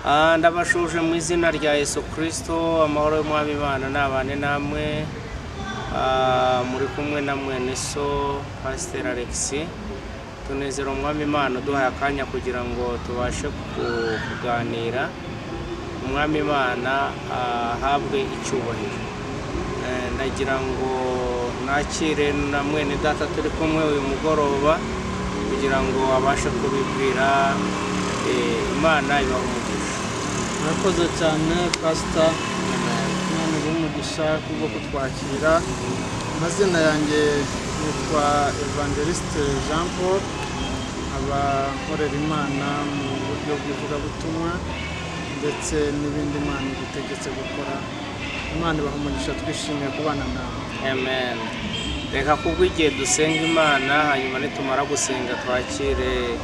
Ndabashuje mu izina rya Yesu Kristo, amahoro y'Umwami Imana nabane namwe. Muri kumwe na mwene so Pastor Alex. Tunezera Umwami Imana duhaye akanya kugira ngo tubashe kuganira. Umwami Imana ahabwe icyubahiro. Ndagira ngo nakire na mwene data turi kumwe uyu mugoroba kugira ngo abashe kubibwira Imana ibaho umugisha. Murakoze cyane Pastor. Imana ibaho umugisha kubwo kutwakira. Amazina yanjye yitwa Evangeliste Jean Paul, abakorera Imana mu buryo bw'ivugabutumwa ndetse n'ibindi Imana idutegetse gukora. Imana ibaho umugisha, twishimiye kubana nawe. Amen. Reka kubwo igihe dusenga Imana, hanyuma nitumara gusenga twakire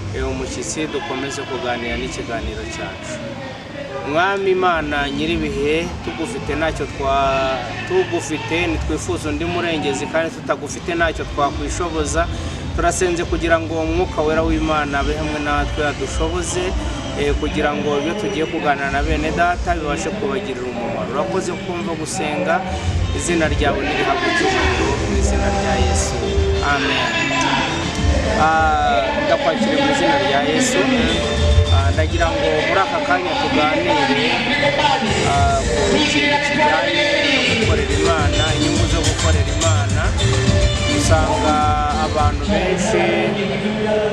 umushyitsi dukomeze kuganira n'ikiganiro cyacu. Mwami Imana nyiribihe, tugufite ntacyo tugufite nitwifuza undi murengezi kandi tutagufite ntacyo twakwishoboza. Turasenze kugira ngo umwuka wera w'Imana abe hamwe natwe adushoboze kugira ngo ibyo tugiye kuganira na bene data bibashe kubagirira umumaro. Urakoze kumva gusenga, izina ryawe nirihabwe icyubahiro mu izina rya Yesu. Amen. Ndakwakira mu izina rya Yesu. Ndagira ngo muri aka kanya tuganire ku kintu kijyanye no gukorera Imana, inyungu zo gukorera Imana. Usanga abantu benshi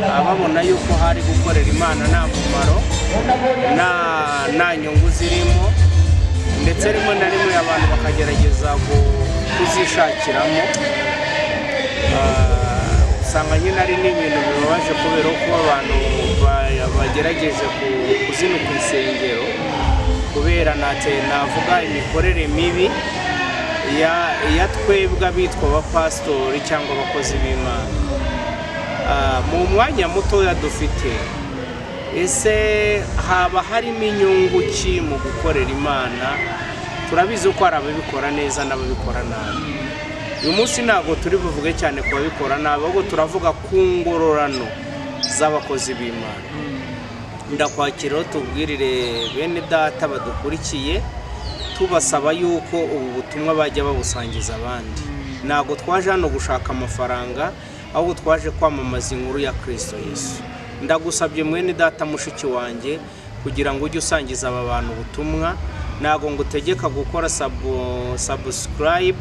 babona yuko hari gukorera Imana nta mumaro, nta nyungu zirimo, ndetse rimwe na rimwe abantu bakagerageza kuzishakiramo. Usanga nyine ari n'ibintu bibabaje kubera ko abantu bagerageje kuzinuka insengero kubera navuga imikorere mibi ya twebwe abitwa abapasitori cyangwa abakozi b'Imana. Mu mwanya mutoya dufite, ese haba harimo inyungu ki mu gukorera Imana? Turabizi ko hari ababikora neza n'ababikora nabi. Uyu munsi ntabwo turi buvuge cyane ku babikora nabi, ahubwo turavuga ku ngororano z'abakozi b'Imana. Ndakwakira tubwirire bene data badukurikiye, tubasaba yuko ubu butumwa bajya babusangiza abandi. Ntabwo twaje hano gushaka amafaranga, ahubwo twaje kwamamaza inkuru ya Kristo Yesu. Ndagusabye mwene data mushiki wanjye kugira ngo ujye usangiza aba bantu ubutumwa. Ntabwo ngutegeka gukora subscribe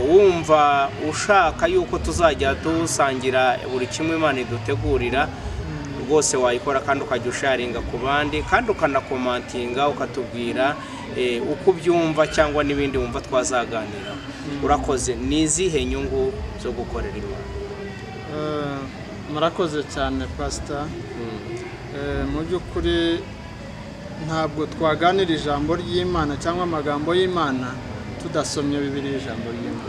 wumva ushaka yuko tuzajya dusangira buri kimwe Imana idutegurira. Rwose wayikora kandi ukajya usharinga ku bandi kandi ukanakomantinga ukatubwira uko ubyumva cyangwa n'ibindi wumva twazaganira. Urakoze. Ni izihe nyungu zo gukorera Imana? Murakoze cyane Pastor. Mu by'ukuri ntabwo twaganira ijambo ry'Imana cyangwa amagambo y'Imana tudasomye Bibiliya ijambo ry'Imana.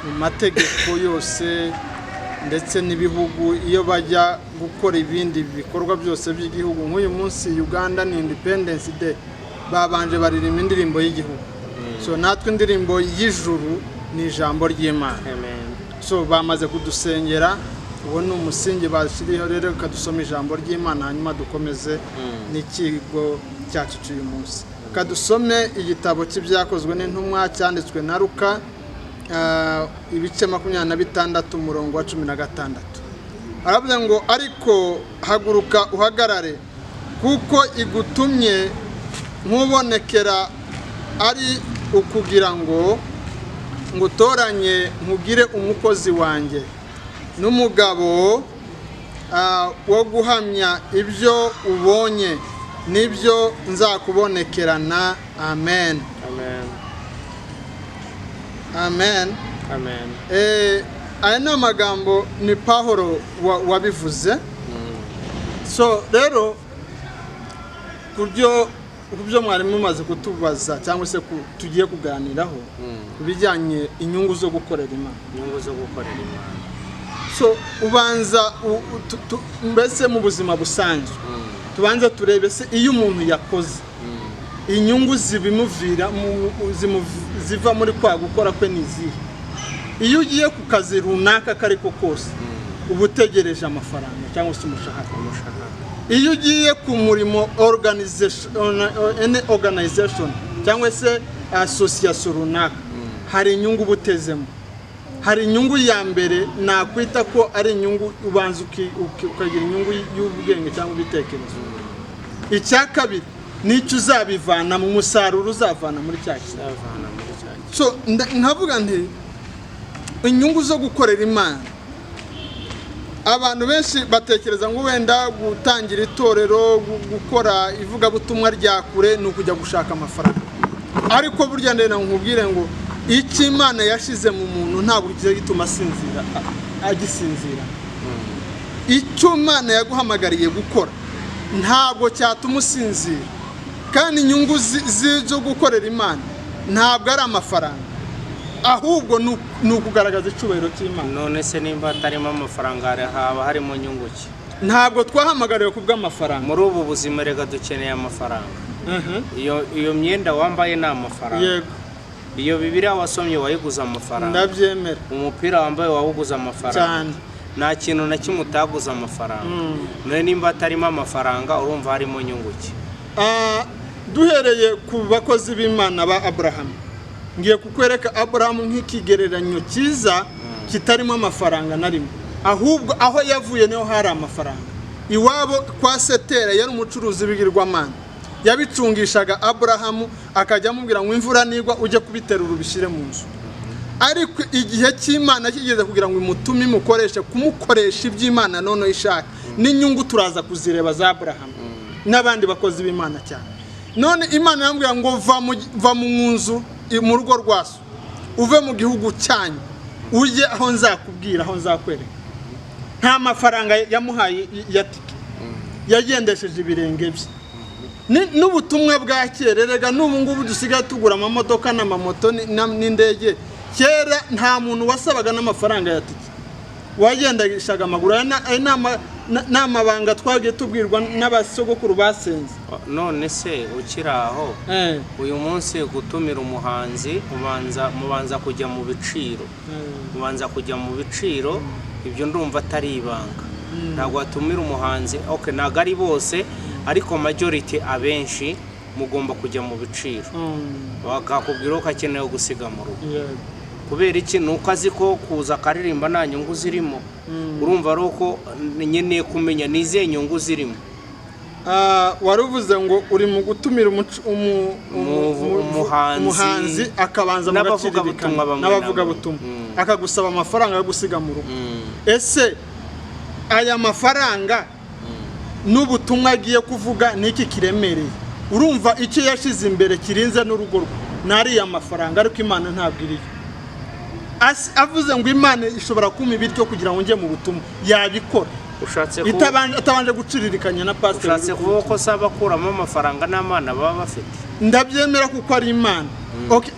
Mu mategeko yose ndetse n'ibihugu iyo bajya gukora ibindi bikorwa byose by'igihugu, nk'uyu munsi Uganda ni Independence Day, babanje baririmba indirimbo y'igihugu. So natwe indirimbo y'ijuru ni ijambo ry'Imana. So bamaze kudusengera, uwo ni umusingi bashyiriyeho, rero kadusoma ijambo ry'Imana hanyuma dukomeze n'ikigo cyacu cy'uyu munsi. Kadusome igitabo cy'ibyakozwe n'intumwa cyanditswe na Luka, ibice 26 umurongo wa 16. Aravuga ngo, ariko haguruka uhagarare, kuko igutumye nkubonekera ari ukugira ngo ngutoranye nkugire umukozi wanjye n'umugabo wo guhamya ibyo ubonye nibyo nzakubonekerana. Amen. Amen. Amen. Amen. Aya ni amagambo ni Pawulo wabivuze. So rero kubyo mwari mumaze kutubaza cyangwa se tugiye kuganiraho kubijyanye inyungu zo gukorera Imana. Inyungu zo gukorera Imana. So ubanza mbese mu buzima busanzwe tubanza turebe se iyo umuntu yakoze inyungu zibimuvira ziva muri kwa gukora kwe nizihe. Iyo ugiye ku kazi runaka kariko kose ubutegereje amafaranga cyangwa se umushahara. Iyo ugiye ku murimo organization cyangwa se association runaka, hari inyungu butezemo. Hari inyungu ya mbere nakwita ko ari inyungu ubanza ukagira inyungu y'ubwenge cyangwa ibitekerezo. Icya kabiri nicyo uzabivana mu musaruro uzavana muri cya kintu. So nkavuga nti inyungu zo gukorera Imana, abantu benshi batekereza ngo wenda gutangira itorero, gukora ivugabutumwa rya kure ni ukujya gushaka amafaranga. Ariko burya ndenda nkubwire ngo icyo Imana yashize mu muntu ntabwo kigiye gituma agisinzira. Icyo Imana yaguhamagariye gukora ntabwo cyatuma usinzira. Kandi inyungu zo gukorera Imana ntabwo ari amafaranga, ahubwo ni ukugaragaza icyubahiro cy'Imana. None se nimba atarimo amafaranga haba harimo nyungu ki? Ntabwo twahamagariwe kubw'amafaranga. Muri ubu buzima rega dukeneye amafaranga. Iyo myenda wambaye ni amafaranga. Yego. Iyo Bibiliya wasomye wayiguza amafaranga. Ndabyemera. Umupira wambaye wawuguza amafaranga. Cyane. Nta kintu na kimwe utaguza amafaranga. None nimba atarimo amafaranga urumva harimo nyungu ki? Duhereye ku bakozi b'Imana ba Abrahamu, ngiye kukwereka Abrahamu nk'ikigereranyo cyiza kitarimo amafaranga na rimwe, ahubwo aho yavuye niho hari amafaranga. Iwabo kwa Setera yari umucuruzi w'ibigirwamana, yabicungishaga Abrahamu akajya amubwira ngo imvura nigwa ujye kubiterura ubishire mu nzu. Ariko igihe cy'Imana kigeze kugira ngo imutume imukoreshe kumukoresha iby'Imana none ishaka, n'inyungu turaza kuzireba za Abrahamu n'abandi bakozi b'Imana cyane. None Imana yambwira ngo va mu nzu mu rugo rwaso, uve mu gihugu cyanyu ujye aho nzakubwira, aho nzakwereka. Nta mafaranga yamuhaye ya tike, yagendesheje ibirenge bye. N'ubutumwa bwa kera rega n'ubu ngubu dusigaye tugura amamodoka n'amamoto n'indege. Kera nta muntu wasabaga n'amafaranga ya tike, wagendagishaga amaguru. N'amabanga twagiye tubwirwa n'abasogokuru basenze. None se ukiraho uyu munsi gutumira umuhanzi mubanza kujya mu biciro. Mubanza kujya mu biciro, ibyo ndumva atari ibanga. Ntabwo watumira umuhanzi, okay, ntabwo ari bose, ariko majority abenshi mugomba kujya mu biciro. Bakakubwira ko akeneye gusiga mu rugo. Kubera iki? Nuko azi ko kuza akaririmba nta nyungu zirimo. Urumva ari uko nkeneye kumenya nize nyungu zirimo. Waruvuze ngo uri mu gutumira umuhanzi akabanza mu gaciribikana n'abavuga butumwa, akagusaba amafaranga yo gusiga mu rugo. Ese aya mafaranga n'ubutumwa agiye kuvuga niki kiremereye? Urumva icyo yashize imbere kirinze n'urugo rwe nari amafaranga, ariko Imana ntabwo iriyo. Avuze ngo Imana ishobora kuma ibiryo kugira ngo njye mu butumwa, yabikora. Itabanje guciririkanya na pastor. Ushatse kuvuga ko saba kuramo amafaranga n'Imana baba bafite? Ndabyemera kuko ari Imana. Okay,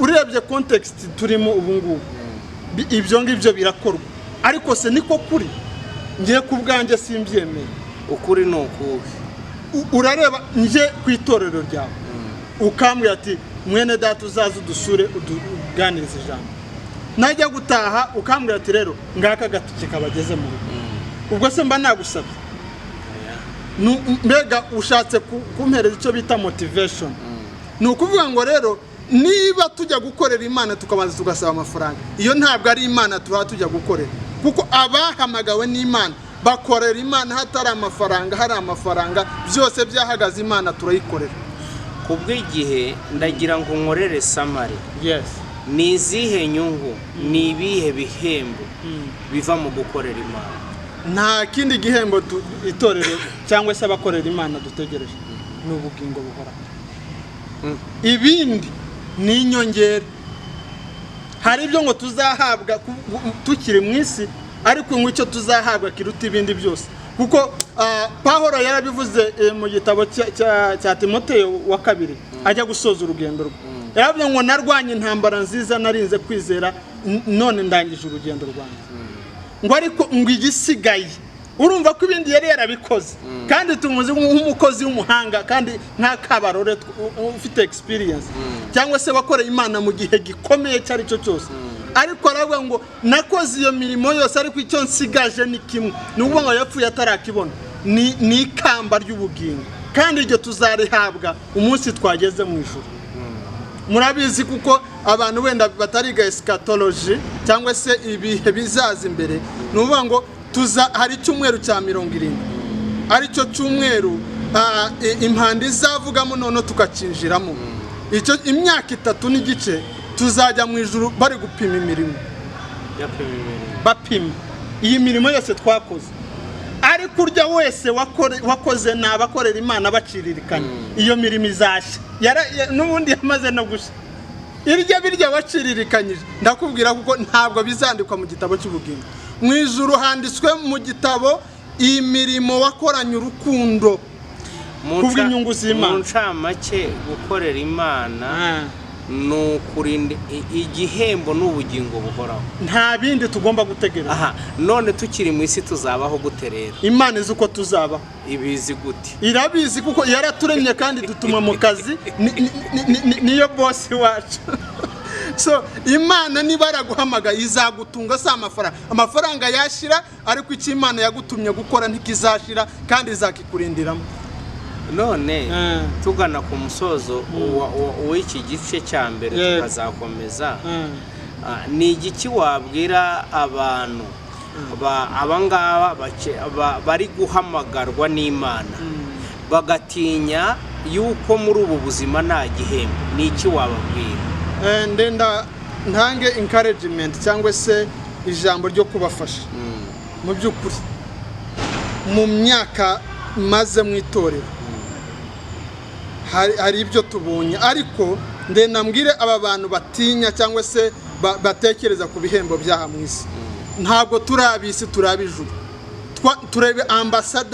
urebye context turimo ubu ngubu, ibyo ngibyo birakorwa, ariko se niko kuri? Ngiye kubwanjye simbyemera. Ukuri ni ukuhe? Urareba nje ku itorero ryawe ukambwira ati mwene data uzaza udusure uganiriza ijambo, najya gutaha ukambwira ati rero ngaka gatike kabageze mu rugo, ubwo se mba nagusabye? Mbega ushatse kumpereza icyo bita motivation. Ni ukuvuga ngo rero niba tujya gukorera Imana tukabanza tugasaba amafaranga, iyo ntabwo ari Imana tujya gukorera, kuko abahamagawe n'Imana bakorera Imana hatari amafaranga. Hari amafaranga byose byahagaze, Imana turayikorera. Kubw'igihe ndagira ngo nkorere summary. Yes. Ni izihe nyungu, ni ibihe bihembo biva mu gukorera Imana? Nta kindi gihembo itorero cyangwa se abakorera Imana dutegereje, ni ubugingo buhoraho. Ibindi ni inyongera. Hari ibyo ngo tuzahabwa tukiri mu isi, ariko ngwicyo tuzahabwa kiruta ibindi byose. Kuko Pawulo yarabivuze mu gitabo cya Timoteyo wa 2 ajya gusoza urugendo rwe. Yaravuze ngo narwanye intambara nziza, narinze kwizera, none ndangije urugendo rwanjye. Ngo ariko ngo igisigaye, urumva ko ibindi yari yarabikoze, kandi tumuzi nk'umukozi w'umuhanga kandi nta kabarore ufite experience, cyangwa se wakoreye Imana mu gihe gikomeye cyari cyo cyose. ariko aravuga ngo nakoze iyo mirimo yose ariko icyo nsigaje ni kimwe, ni ukuvuga ngo yapfuye atarakibona, ni ikamba ry'ubugingo, kandi iryo tuzarihabwa umunsi twageze mu ijuru. Murabizi kuko abantu wenda batariga eschatology cyangwa se ibihe bizaza imbere, ni ukuvuga ngo hari icyumweru cya 70, ari cyo cyumweru impanda izavugamo none tukacinjiramo. Icyo imyaka 3 n'igice tuzajya mu ijuru bari gupima imirimo, bapima iyi mirimo yose twakoze. Ariko urya wese wakoze nabakorera Imana baciririkanye, iyo mirimo izashya n'ubundi yamaze no gusha. Irya birya baciririkanyije, ndakubwira kuko ntabwo bizandikwa mu gitabo cy'ubugingo. Mu ijuru handitswe mu gitabo imirimo wakoranye urukundo kubw'inyungu z'Imana. Mu ncamake gukorera Imana nukurinda igihembo n'ubugingo buhoraho, nta bindi tugomba gutegereza. None tukiri mu isi tuzabaho guterera? Imana izi uko tuzabaho. Ibizi gute? Irabizi kuko yaraturemye kandi dutuma mu kazi, niyo boss wacu. So Imana niba yaraguhamagaye izagutunga sa amafaranga yashira, ariko icyo Imana yagutumye gukora ntikizashira kandi izakikurindiramo. None tugana ku musozo w'iki gice cya mbere tukazakomeza, ni igiki wabwira abantu abangaba bari guhamagarwa n'Imana bagatinya yuko muri ubu buzima nta gihembo? Ni iki wababwira? Ndenda ntange encouragement cyangwa se ijambo ryo kubafasha. Mu by'ukuri mu myaka maze mu itorero hari ibyo tubonye, ariko ndenda mbwire aba bantu batinya cyangwa se batekereza ku bihembo byaha mu isi, ntabwo turabisi turabijuru, turebe ambassador